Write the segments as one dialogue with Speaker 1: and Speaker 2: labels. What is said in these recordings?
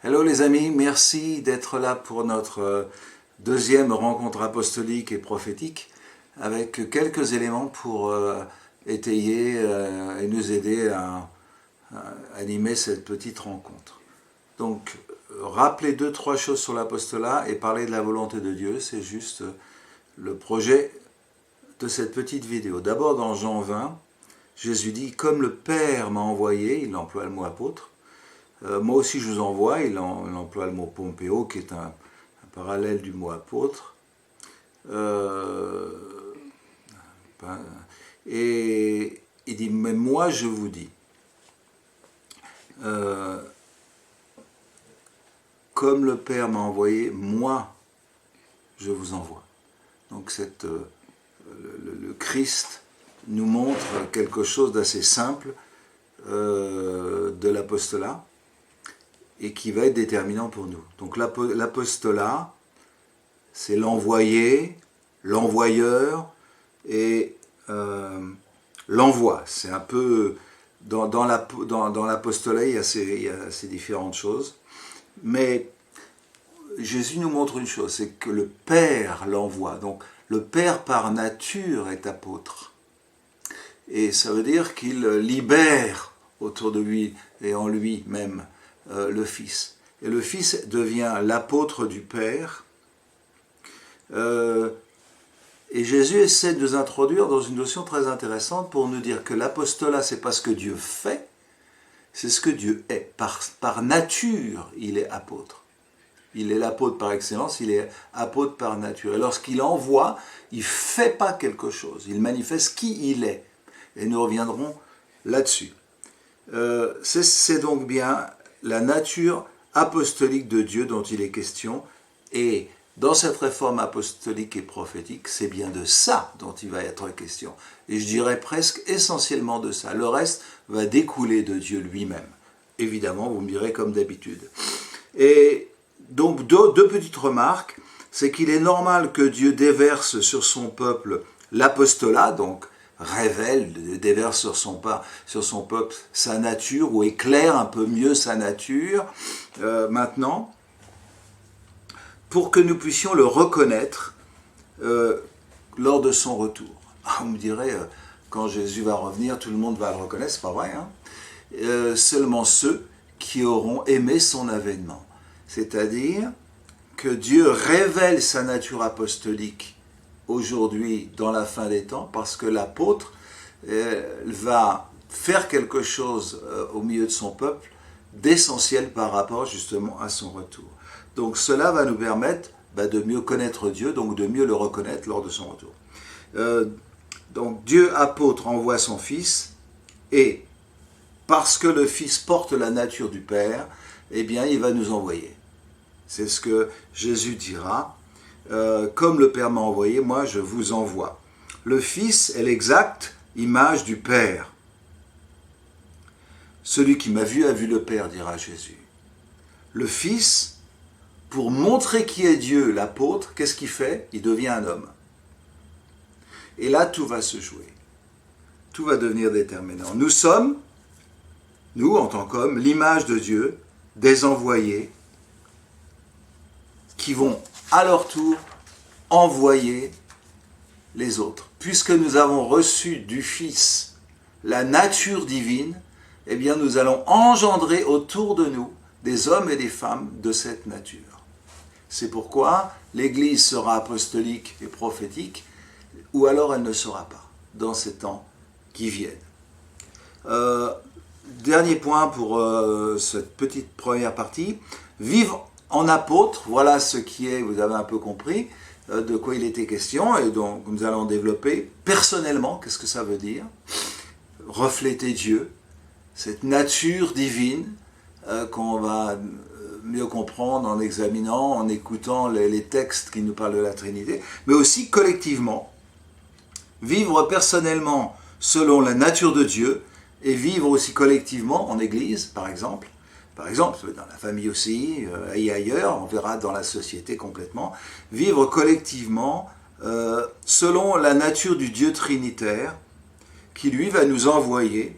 Speaker 1: Hello les amis, merci d'être là pour notre deuxième rencontre apostolique et prophétique avec quelques éléments pour étayer et nous aider à animer cette petite rencontre. Donc, rappeler 2-3 choses sur l'apostolat et parler de la volonté de Dieu, c'est juste le projet de cette petite vidéo. D'abord dans Jean 20, Jésus dit « Comme le Père m'a envoyé », il emploie le mot apôtre, moi aussi je vous envoie, il emploie le mot pompéo, qui est un parallèle du mot apôtre. Et il dit, mais moi je vous dis, comme le Père m'a envoyé, moi je vous envoie. Donc le Christ nous montre quelque chose d'assez simple de l'apostolat, et qui va être déterminant pour nous. Donc l'apostolat, c'est l'envoyé, l'envoyeur et l'envoi. C'est un peu, dans l'apostolat, il y a ces différentes choses. Mais Jésus nous montre une chose, c'est que le Père l'envoie. Donc le Père par nature est apôtre. Et ça veut dire qu'il libère autour de lui et en lui-même le Fils. Et le Fils devient l'apôtre du Père. Et Jésus essaie de nous introduire dans une notion très intéressante pour nous dire que l'apostolat, c'est pas ce que Dieu fait, c'est ce que Dieu est. Par nature, il est apôtre. Il est l'apôtre par excellence, il est apôtre par nature. Et lorsqu'il envoie, il ne fait pas quelque chose, il manifeste qui il est. Et nous reviendrons là-dessus. C'est donc bien la nature apostolique de Dieu dont il est question, et dans cette réforme apostolique et prophétique, c'est bien de ça dont il va être question. Et je dirais presque essentiellement de ça. Le reste va découler de Dieu lui-même. Évidemment, vous me direz comme d'habitude. Et donc, deux petites remarques. C'est qu'il est normal que Dieu déverse sur son peuple l'apostolat, donc révèle, déverse sur son peuple sa nature, ou éclaire un peu mieux sa nature, maintenant, pour que nous puissions le reconnaître lors de son retour. Vous me direz, quand Jésus va revenir, tout le monde va le reconnaître, c'est pas vrai, hein? Seulement ceux qui auront aimé son avènement. C'est-à-dire que Dieu révèle sa nature apostolique aujourd'hui dans la fin des temps, parce que l'apôtre va faire quelque chose au milieu de son peuple d'essentiel par rapport justement à son retour. Donc cela va nous permettre de mieux connaître Dieu, donc de mieux le reconnaître lors de son retour. Donc Dieu apôtre envoie son Fils, et parce que le Fils porte la nature du Père, eh bien il va nous envoyer. C'est ce que Jésus dira. Comme le Père m'a envoyé, moi je vous envoie. Le Fils est l'exacte image du Père. Celui qui m'a vu a vu le Père, dira Jésus. Le Fils, pour montrer qui est Dieu, l'apôtre, qu'est-ce qu'il fait? Il devient un homme. Et là, tout va se jouer. Tout va devenir déterminant. Nous sommes, nous en tant qu'hommes, l'image de Dieu, des envoyés, qui vont à leur tour envoyer les autres. Puisque nous avons reçu du Fils la nature divine, eh bien nous allons engendrer autour de nous des hommes et des femmes de cette nature. C'est pourquoi l'Église sera apostolique et prophétique, ou alors elle ne sera pas, dans ces temps qui viennent. Dernier point pour cette petite première partie, vivre en apôtre, voilà ce qui est, vous avez un peu compris, de quoi il était question, et donc nous allons développer personnellement, qu'est-ce que ça veut dire? Refléter Dieu, cette nature divine qu'on va mieux comprendre en examinant, en écoutant les textes qui nous parlent de la Trinité, mais aussi collectivement, vivre personnellement selon la nature de Dieu, et vivre aussi collectivement en Église, par exemple, dans la famille aussi, et ailleurs, on verra dans la société complètement, vivre collectivement selon la nature du Dieu trinitaire, qui lui va nous envoyer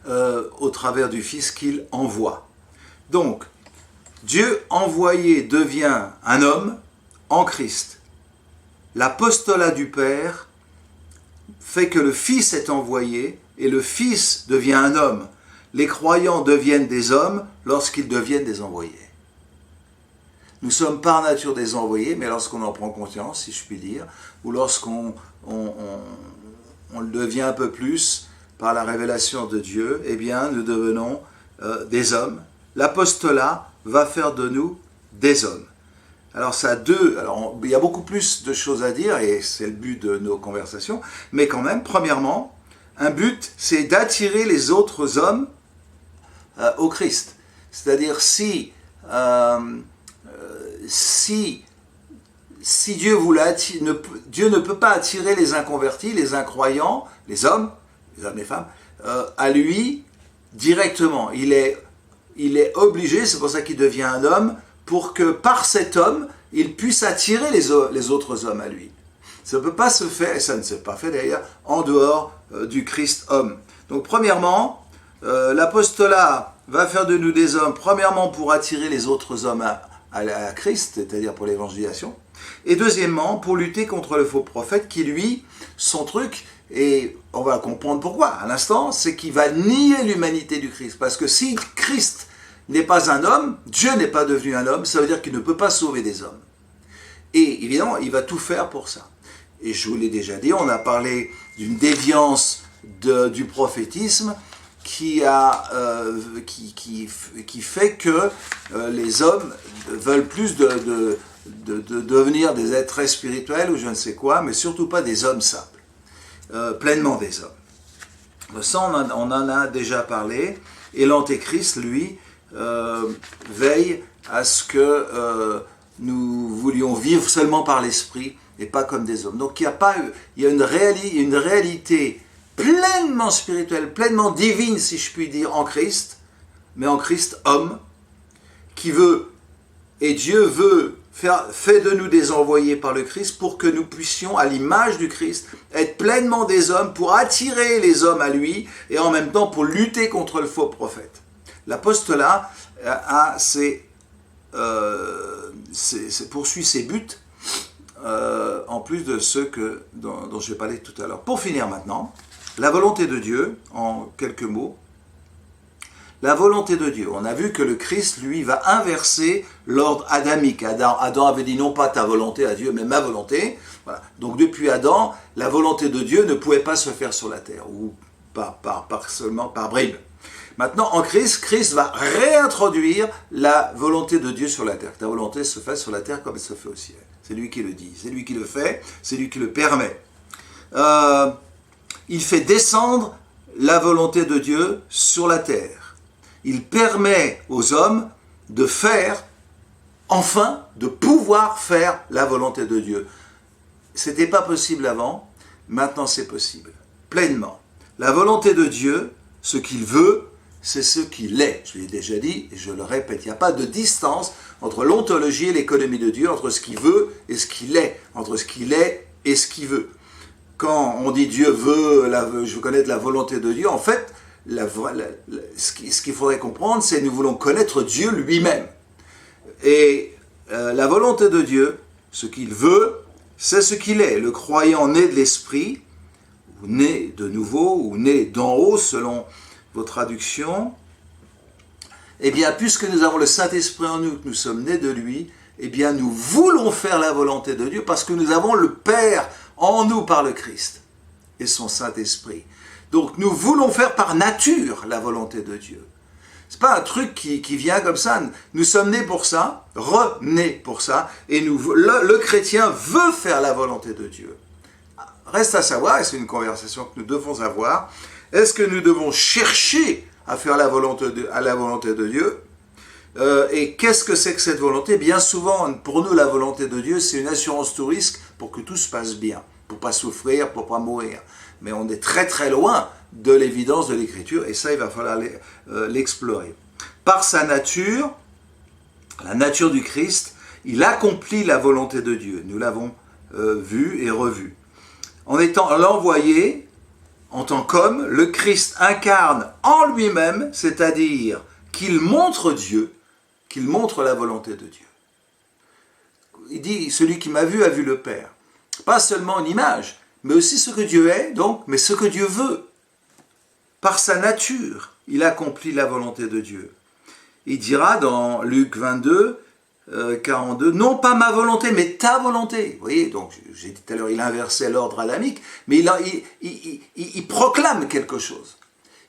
Speaker 1: au travers du Fils qu'il envoie. Donc, Dieu envoyé devient un homme en Christ. L'apostolat du Père fait que le Fils est envoyé et le Fils devient un homme. Les croyants deviennent des hommes lorsqu'ils deviennent des envoyés. Nous sommes par nature des envoyés, mais lorsqu'on en prend conscience, si je puis dire, ou lorsqu'on le devient un peu plus par la révélation de Dieu, eh bien, nous devenons des hommes. L'apostolat va faire de nous des hommes. Alors, il y a beaucoup plus de choses à dire, et c'est le but de nos conversations, mais quand même, premièrement, un but, c'est d'attirer les autres hommes au Christ. C'est-à-dire, si Dieu Dieu ne peut pas attirer les inconvertis, les incroyants, les hommes et les femmes, à lui directement. Il est obligé, c'est pour ça qu'il devient un homme, pour que par cet homme, il puisse attirer les autres hommes à lui. Ça ne peut pas se faire, et ça ne s'est pas fait d'ailleurs, en dehors du Christ homme. Donc premièrement, l'apostolat va faire de nous des hommes, premièrement pour attirer les autres hommes à Christ, c'est-à-dire pour l'évangélisation, et deuxièmement pour lutter contre le faux prophète qui, lui, son truc, et on va comprendre pourquoi à l'instant, c'est qu'il va nier l'humanité du Christ, parce que si Christ n'est pas un homme, Dieu n'est pas devenu un homme, ça veut dire qu'il ne peut pas sauver des hommes. Et évidemment, il va tout faire pour ça. Et je vous l'ai déjà dit, on a parlé d'une déviance du prophétisme qui fait que les hommes veulent plus de devenir des êtres très spirituels ou je ne sais quoi, mais surtout pas des hommes simples, pleinement des hommes. Ça, on en a déjà parlé, et l'Antéchrist, lui, veille à ce que nous voulions vivre seulement par l'esprit et pas comme des hommes. Donc il y a une réalité pleinement spirituelle, pleinement divine, si je puis dire, en Christ, mais en Christ homme, qui veut, et Dieu fait de nous des envoyés par le Christ pour que nous puissions, à l'image du Christ, être pleinement des hommes pour attirer les hommes à lui et en même temps pour lutter contre le faux prophète. L'apostolat poursuit ses buts en plus de ceux dont je vais parler tout à l'heure. Pour finir maintenant, la volonté de Dieu, en quelques mots. La volonté de Dieu. On a vu que le Christ, lui, va inverser l'ordre adamique. Adam avait dit non pas ta volonté à Dieu, mais ma volonté. Voilà. Donc depuis Adam, la volonté de Dieu ne pouvait pas se faire sur la terre, ou seulement par bribes. Maintenant, en Christ va réintroduire la volonté de Dieu sur la terre. Ta volonté se fait sur la terre comme elle se fait au ciel. C'est lui qui le dit, c'est lui qui le fait, c'est lui qui le permet. Il fait descendre la volonté de Dieu sur la terre. Il permet aux hommes de pouvoir faire la volonté de Dieu. C'était pas possible avant, maintenant c'est possible, pleinement. La volonté de Dieu, ce qu'il veut, c'est ce qu'il est. Je l'ai déjà dit et je le répète, il n'y a pas de distance entre l'ontologie et l'économie de Dieu, entre ce qu'il veut et ce qu'il est, entre ce qu'il est et ce qu'il veut. Quand on dit Dieu veut, je veux connaître la volonté de Dieu, en fait, ce qu'il faudrait comprendre, c'est que nous voulons connaître Dieu lui-même. Et la volonté de Dieu, ce qu'il veut, c'est ce qu'il est. Le croyant né de l'esprit, ou né de nouveau, ou né d'en haut, selon vos traductions, eh bien, puisque nous avons le Saint-Esprit en nous, que nous sommes nés de lui, eh bien, nous voulons faire la volonté de Dieu parce que nous avons le Père en nous par le Christ et son Saint-Esprit. Donc, nous voulons faire par nature la volonté de Dieu. C'est pas un truc qui vient comme ça. Nous sommes nés pour ça, renés pour ça, et le chrétien veut faire la volonté de Dieu. Reste à savoir, et c'est une conversation que nous devons avoir, est-ce que nous devons chercher à faire la volonté de Dieu et qu'est-ce que c'est que cette volonté? Bien souvent, pour nous, la volonté de Dieu, c'est une assurance tout risque pour que tout se passe bien, pour ne pas souffrir, pour ne pas mourir. Mais on est très très loin de l'évidence de l'Écriture, et ça, il va falloir l'explorer. Par sa nature, la nature du Christ, il accomplit la volonté de Dieu. Nous l'avons vu et revu. En étant l'envoyé, en tant qu'homme, le Christ incarne en lui-même, c'est-à-dire qu'il montre Dieu, qu'il montre la volonté de Dieu. Il dit, celui qui m'a vu a vu le Père. Pas seulement une image, mais aussi ce que Dieu est, donc, mais ce que Dieu veut. Par sa nature, il accomplit la volonté de Dieu. Il dira dans Luc 22, 42, non pas ma volonté, mais ta volonté. Vous voyez, donc j'ai dit tout à l'heure, il inversait l'ordre adamique, mais il proclame quelque chose.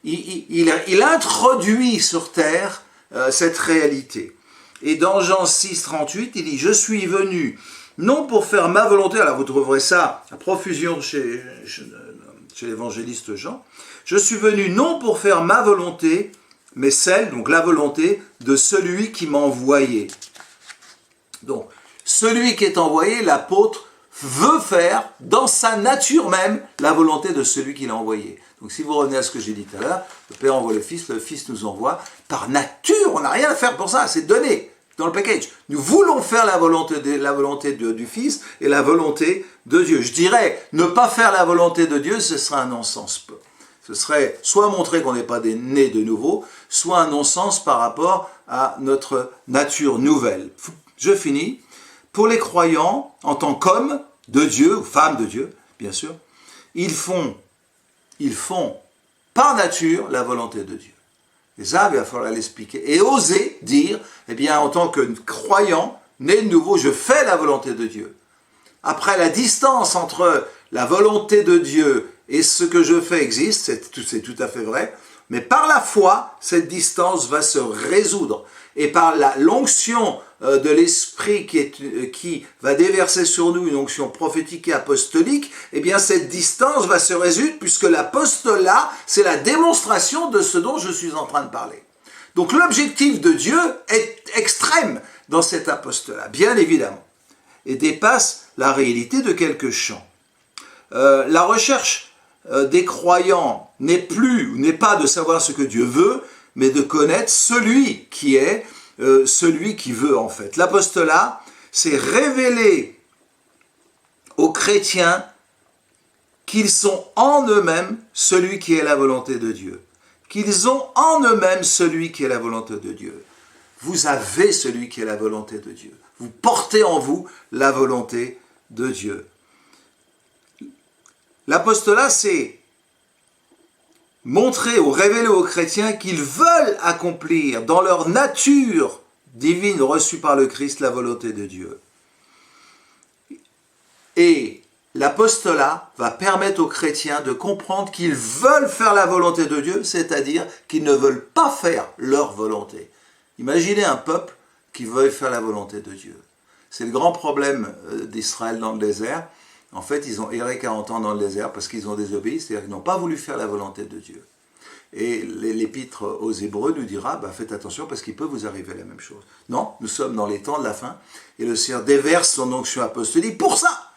Speaker 1: Il introduit sur terre cette réalité. Et dans Jean 6, 38, il dit, je suis venu non pour faire ma volonté, alors vous trouverez ça à profusion chez l'évangéliste Jean, je suis venu non pour faire ma volonté, mais celle, donc la volonté de celui qui m'a envoyé. Donc, celui qui est envoyé, l'apôtre, veut faire dans sa nature même la volonté de celui qui l'a envoyé. Donc si vous revenez à ce que j'ai dit tout à l'heure, le Père envoie le Fils nous envoie. Par nature, on n'a rien à faire pour ça, c'est donné dans le package. Nous voulons faire la volonté du Fils et la volonté de Dieu. Je dirais, ne pas faire la volonté de Dieu, ce serait un non-sens. Ce serait soit montrer qu'on n'est pas né de nouveau, soit un non-sens par rapport à notre nature nouvelle. Je finis. Pour les croyants, en tant qu'hommes de Dieu, ou femmes de Dieu, bien sûr, ils font par nature la volonté de Dieu. Et ça, il va falloir l'expliquer. Et oser dire, eh bien, en tant que croyant, né de nouveau, je fais la volonté de Dieu. Après, la distance entre la volonté de Dieu et ce que je fais existe, c'est tout à fait vrai, mais par la foi, cette distance va se résoudre. Et par l'onction de l'Esprit qui va déverser sur nous une onction prophétique et apostolique, eh bien cette distance va se résoudre puisque l'apostolat, c'est la démonstration de ce dont je suis en train de parler. Donc l'objectif de Dieu est extrême dans cet apostolat, bien évidemment, et dépasse la réalité de quelques champs. La recherche des croyants n'est pas de savoir ce que Dieu veut, mais de connaître celui qui est, celui qui veut en fait. L'apostolat, c'est révéler aux chrétiens qu'ils sont en eux-mêmes celui qui est la volonté de Dieu. Qu'ils ont en eux-mêmes celui qui est la volonté de Dieu. Vous avez celui qui est la volonté de Dieu. Vous portez en vous la volonté de Dieu. L'apostolat, c'est montrer ou révéler aux chrétiens qu'ils veulent accomplir dans leur nature divine reçue par le Christ la volonté de Dieu. Et l'apostolat va permettre aux chrétiens de comprendre qu'ils veulent faire la volonté de Dieu, c'est-à-dire qu'ils ne veulent pas faire leur volonté. Imaginez un peuple qui veut faire la volonté de Dieu. C'est le grand problème d'Israël dans le désert. En fait, ils ont erré 40 ans dans le désert parce qu'ils ont désobéi, c'est-à-dire qu'ils n'ont pas voulu faire la volonté de Dieu. Et l'épître aux Hébreux nous dira, faites attention parce qu'il peut vous arriver la même chose. Non, nous sommes dans les temps de la fin et le Seigneur déverse son onction apostolique pour ça,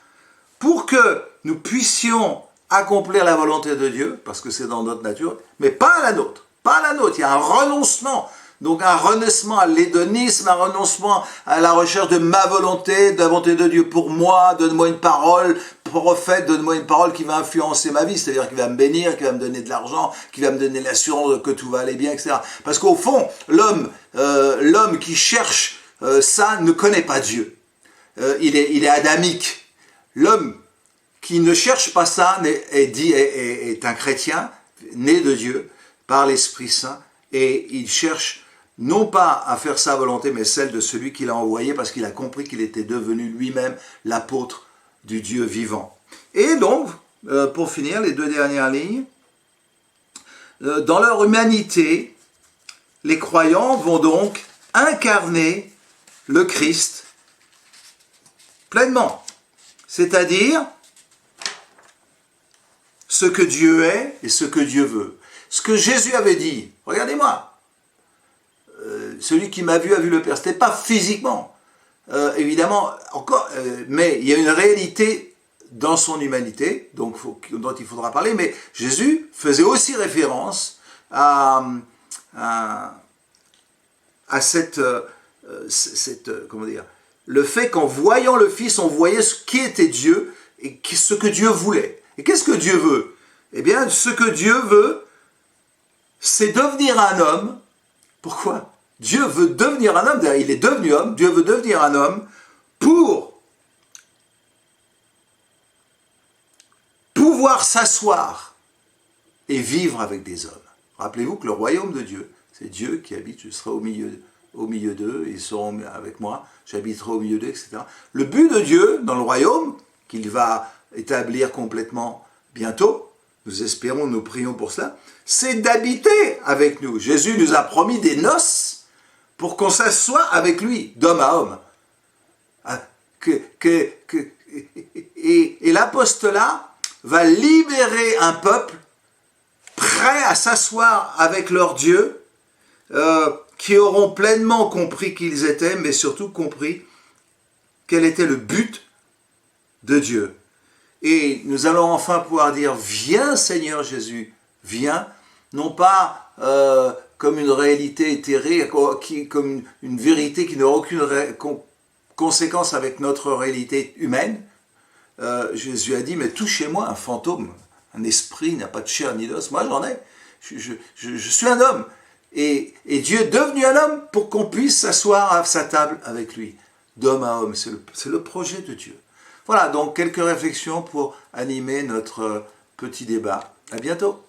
Speaker 1: pour que nous puissions accomplir la volonté de Dieu, parce que c'est dans notre nature, mais pas à la nôtre. Pas à la nôtre, il y a un renoncement. Donc un renoncement à l'hédonisme, un renoncement à la recherche de ma volonté, de la volonté de Dieu pour moi, donne-moi une parole, prophète, donne-moi une parole qui va influencer ma vie, c'est-à-dire qui va me bénir, qui va me donner de l'argent, qui va me donner l'assurance que tout va aller bien, etc. Parce qu'au fond, l'homme qui cherche ça ne connaît pas Dieu. Il est adamique. L'homme qui ne cherche pas ça est un chrétien, né de Dieu, par l'Esprit Saint, et il cherche non pas à faire sa volonté, mais celle de celui qui l'a envoyé, parce qu'il a compris qu'il était devenu lui-même l'apôtre du Dieu vivant. Et donc, pour finir, les deux dernières lignes, dans leur humanité, les croyants vont donc incarner le Christ pleinement. C'est-à-dire ce que Dieu est et ce que Dieu veut. Ce que Jésus avait dit, regardez-moi, celui qui m'a vu a vu le Père. Ce n'était pas physiquement, évidemment, mais il y a une réalité dans son humanité, dont il faudra parler, mais Jésus faisait aussi référence à comment dire, le fait qu'en voyant le Fils, on voyait ce qui était Dieu et ce que Dieu voulait. Et qu'est-ce que Dieu veut? Eh bien, ce que Dieu veut, c'est devenir un homme. Pourquoi? Dieu veut devenir un homme, il est devenu homme, Dieu veut devenir un homme pour pouvoir s'asseoir et vivre avec des hommes. Rappelez-vous que le royaume de Dieu, c'est Dieu qui habite, je serai au milieu d'eux, ils seront avec moi, j'habiterai au milieu d'eux, etc. Le but de Dieu dans le royaume, qu'il va établir complètement bientôt, nous espérons, nous prions pour cela, c'est d'habiter avec nous. Jésus nous a promis des noces pour qu'on s'assoie avec lui, d'homme à homme. Et l'apostolat va libérer un peuple prêt à s'asseoir avec leur Dieu, qui auront pleinement compris qui ils étaient, mais surtout compris quel était le but de Dieu. Et nous allons enfin pouvoir dire, viens Seigneur Jésus, viens, non pas comme une réalité éthérée, comme une vérité qui n'aura aucune conséquence avec notre réalité humaine. Jésus a dit, mais touchez-moi un fantôme, un esprit n'a pas de chair ni d'os, moi j'en ai, je suis un homme. Et Dieu est devenu un homme pour qu'on puisse s'asseoir à sa table avec lui, d'homme à homme, c'est le projet de Dieu. Voilà, donc quelques réflexions pour animer notre petit débat. À bientôt.